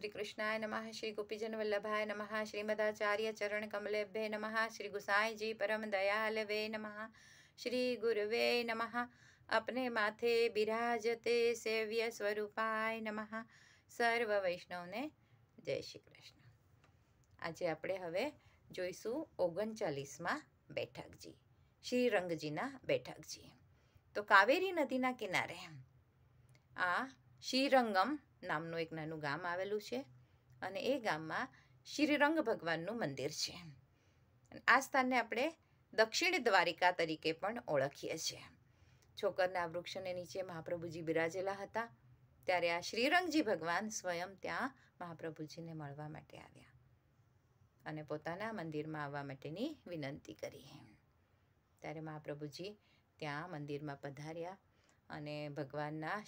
श्री कृष्णाय नमः। श्री गोपीजन वल्लभाय नमः। श्रीमदाचार्य चरण कमलेभ्ये नमः। श्री गुसाई जी परम दयालवे नमः। श्री गुरुवे नमः। अपने माथे बिराजते सेव्य स्वरूपाय नमः। सर्व वैष्णवने जय श्री कृष्ण। આજે આપણે હવે જોઈશું 39માં બેઠકજી, શ્રીરંગજીના બેઠકજી. તો કાવેરી નદીના કિનારે આ શ્રીરંગમ નામનું એક નાનું ગામ આવેલું છે અને એ ગામમાં શ્રીરંગ ભગવાનનું મંદિર છે. આ સ્થાનને આપણે દક્ષિણ દ્વારિકા તરીકે પણ ઓળખીએ છીએ. છોકરના વૃક્ષને નીચે મહાપ્રભુજી બિરાજેલા હતા ત્યારે આ શ્રીરંગજી ભગવાન સ્વયં ત્યાં મહાપ્રભુજીને મળવા માટે આવ્યા અને પોતાના મંદિરમાં આવવા માટેની વિનંતી કરી. ત્યારે મહાપ્રભુજી ત્યાં મંદિરમાં પધાર્યા અને ભગવાનના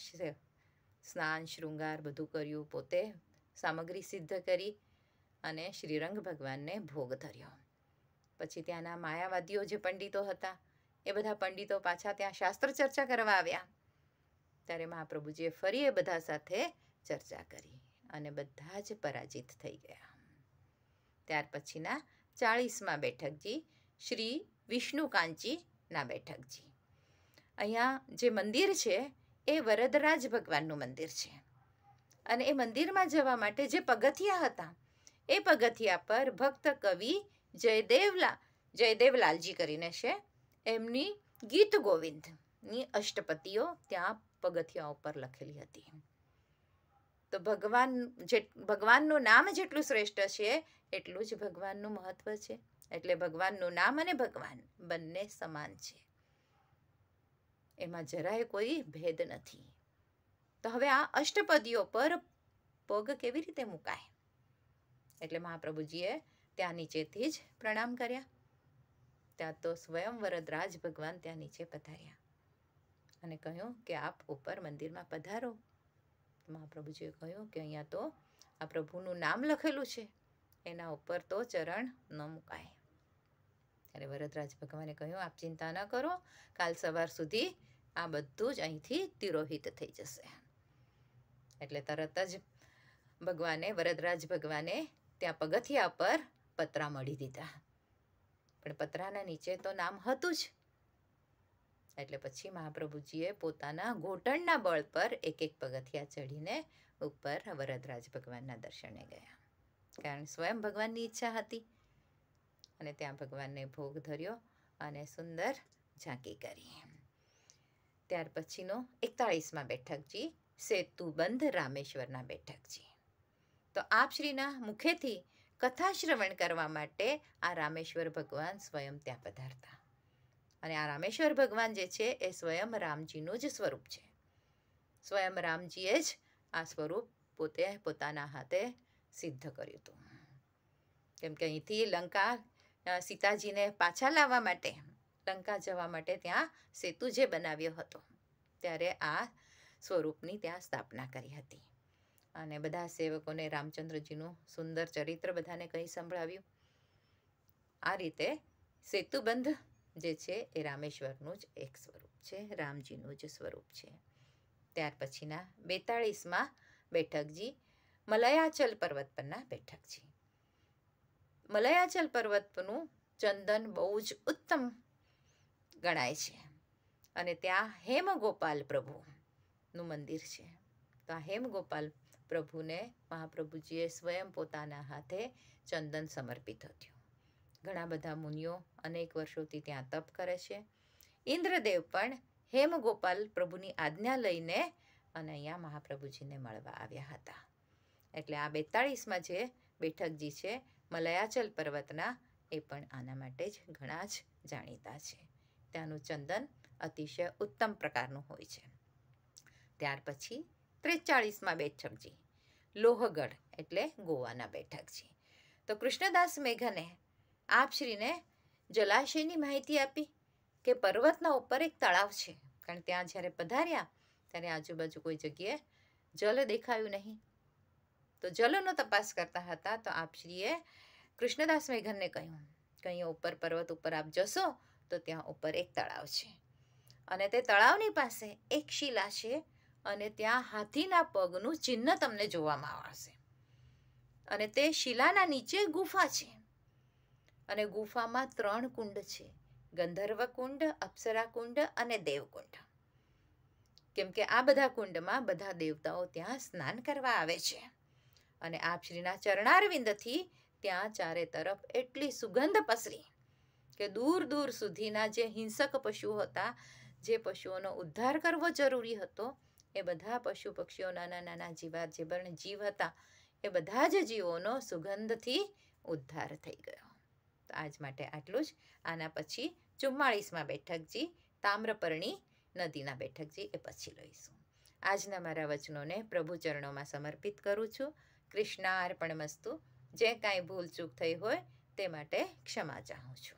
સ્નાન શૃંગાર બધું કર્યું, પોતે સામગ્રી સિદ્ધ કરી અને શ્રીરંગ ભગવાનને ભોગ ધર્યો. પછી ત્યાંના માયાવાદીઓ જે પંડિતો હતા એ બધા પંડિતો પાછા ત્યાં શાસ્ત્ર ચર્ચા કરવા આવ્યા. ત્યારે મહાપ્રભુજીએ ફરી એ બધા સાથે ચર્ચા કરી અને બધા જ પરાજિત થઈ ગયા. ત્યાર પછીના 40માં બેઠકજી શ્રી વિષ્ણુકાંચીના બેઠકજી. અહીંયા જે મંદિર છે એ વરદરાજ ભગવાનનું મંદિર છે અને એ મંદિરમાં જવા માટે જે પગથિયા હતા એ પગથિયા પર ભક્ત કવિ જયદેવલાલજી કરીને છે, એમની ગીત ગોવિંદની અષ્ટપદીઓ ત્યાં પગથિયા ઉપર લખેલી હતી. તો ભગવાનનું નામ જેટલું શ્રેષ્ઠ છે એટલું જ ભગવાનનું મહત્વ છે. એટલે ભગવાનનું નામ અને ભગવાન બંને સમાન છે, એમાં જરાય કોઈ ભેદ નથી. તો હવે આ અષ્ટપદીઓ પર પગ કેવી રીતે મુકાય? એટલે મહાપ્રભુજીએ ત્યાં નીચેથી જ પ્રણામ કર્યા. ત્યાં તો સ્વયં વરદરાજ ભગવાન ત્યાં નીચે પધાર્યા અને કહ્યું કે આપ ઉપર મંદિરમાં પધારો. મહાપ્રભુજીએ કહ્યું કે અહીંયા તો આ પ્રભુનું નામ લખેલું છે, એના ઉપર તો ચરણ ન મુકાય. ત્યારે વરદરાજ ભગવાને કહ્યું આપ ચિંતા ન કરો, કાલ સવાર સુધી આ બધું જ અહીંથી તિરોહિત થઈ જશે. એટલે તરત જ વરદરાજ ભગવાને ત્યાં પગથિયા પર પતરા મળી દીધા, પણ પતરાના નીચે તો નામ હતું જ. એટલે પછી મહાપ્રભુજીએ પોતાના ઘોટણના બળ પર એક એક પગથિયા ચડીને ઉપર વરદરાજ ભગવાનના દર્શને ગયા, કારણ સ્વયં ભગવાનની ઈચ્છા હતી. અને ત્યાં ભગવાનને ભોગ ધર્યો અને સુંદર ઝાંકી કરી. ત્યાર પછીનો 41માં બેઠકજી સેતુબંધ રામેશ્વરના બેઠકજી. તો આપશ્રીના મુખેથી કથા શ્રવણ કરવા માટે આ રામેશ્વર ભગવાન સ્વયં ત્યાં પધારતા. અને આ રામેશ્વર ભગવાન જે છે એ સ્વયં રામજીનું જ સ્વરૂપ છે. સ્વયં રામજીએ જ આ સ્વરૂપ પોતે પોતાના હાથે સિદ્ધ કર્યું હતું. કેમ કે અહીંથી લંકા સીતાજીને પાછા લાવવા માટે, લંકા જવા માટે ત્યાં સેતુ જે બનાવ્યો હતો ત્યારે આ સ્વરૂપની ત્યાં સ્થાપના કરી હતી. અને બધા સેવકોને રામચંદ્રજીનું સુંદર ચરિત્ર બધાને કહી સંભળાવ્યું. આ રીતે સેતુબંધ જે છે એ રામેશ્વરનું જ એક સ્વરૂપ છે, રામજીનું જ સ્વરૂપ છે. ત્યાર પછીના 42માં બેઠકજી મલયાચલ પર્વત પરના બેઠકજી. મલયાચલ પર્વતનું ચંદન બહુ જ ઉત્તમ ગણાય છે અને ત્યાં હેમગોપાલ પ્રભુનું મંદિર છે. તો આ હેમગોપાલ પ્રભુને મહાપ્રભુજીએ સ્વયં પોતાના હાથે ચંદન સમર્પિત થયું. ઘણા બધા મુનિઓ અનેક વર્ષોથી ત્યાં તપ કરે છે. ઇન્દ્રદેવ પણ હેમગોપાલ પ્રભુની આજ્ઞા લઈને અને અહીંયા મહાપ્રભુજીને મળવા આવ્યા હતા. એટલે આ 42માં જે બેઠકજી છે મલયાચલ પર્વતના, એ પણ આના માટે જ ઘણા જ જાણીતા છે. ત્યાંનું ચંદન અતિશય ઉત્તમ પ્રકારનું હોય છે. ત્યાર પછી 43માં બેઠકજી લોહગઢ એટલે ગોવાના બેઠકજી. તો કૃષ્ણદાસ મેઘને આપશ્રીને જલાશયની માહિતી આપી કે પર્વતના ઉપર એક તળાવ છે, કારણ ત્યાં જ્યારે પધાર્યા ત્યારે આજુબાજુ કોઈ જગ્યાએ જલ દેખાયું નહીં. તો જલનો તપાસ કરતા હતા તો આપશ્રીએ કૃષ્ણદાસ મેઘનને કહ્યું કે અહીંયા ઉપર પર્વત ઉપર આપ જશો તો ત્યાં ઉપર એક તળાવ છે અને તે તળાવની પાસે એક શિલા છે અને ત્યાં હાથીના પગનું ચિહ્ન તમને જોવામાં આવશે. અને તે શિલાના નીચે ગુફા છે અને ગુફામાં 3 કુંડ છે, ગંધર્વ કુંડ, અપ્સરા કુંડ અને દેવકુંડ. કેમ કે આ બધા કુંડમાં બધા દેવતાઓ ત્યાં સ્નાન કરવા આવે છે અને આપશ્રીના ચરણારવિંદથી ત્યાં ચારે તરફ એટલી સુગંધ પસરી કે દૂર દૂર સુધીના જે હિંસક પશુઓ હતા, જે પશુઓનો ઉદ્ધાર કરવો જરૂરી હતો, એ બધા પશુ પક્ષીઓ, નાના નાના જીવાત જે પણ જીવ હતા, એ બધા જ જીવોનો સુગંધથી ઉદ્ધાર થઈ ગયો. તો આજ માટે આટલું જ. આના પછી 44માં બેઠકજી તામ્રપર્ણી નદીના બેઠકજી એ પછી લઈશું. આજના મારા વચનોને પ્રભુ ચરણોમાં સમર્પિત કરું છું. કૃષ્ણાર્પણમસ્તુ. જે કાંઈ ભૂલ ચૂક થઈ હોય તે માટે ક્ષમા ચાહું છું.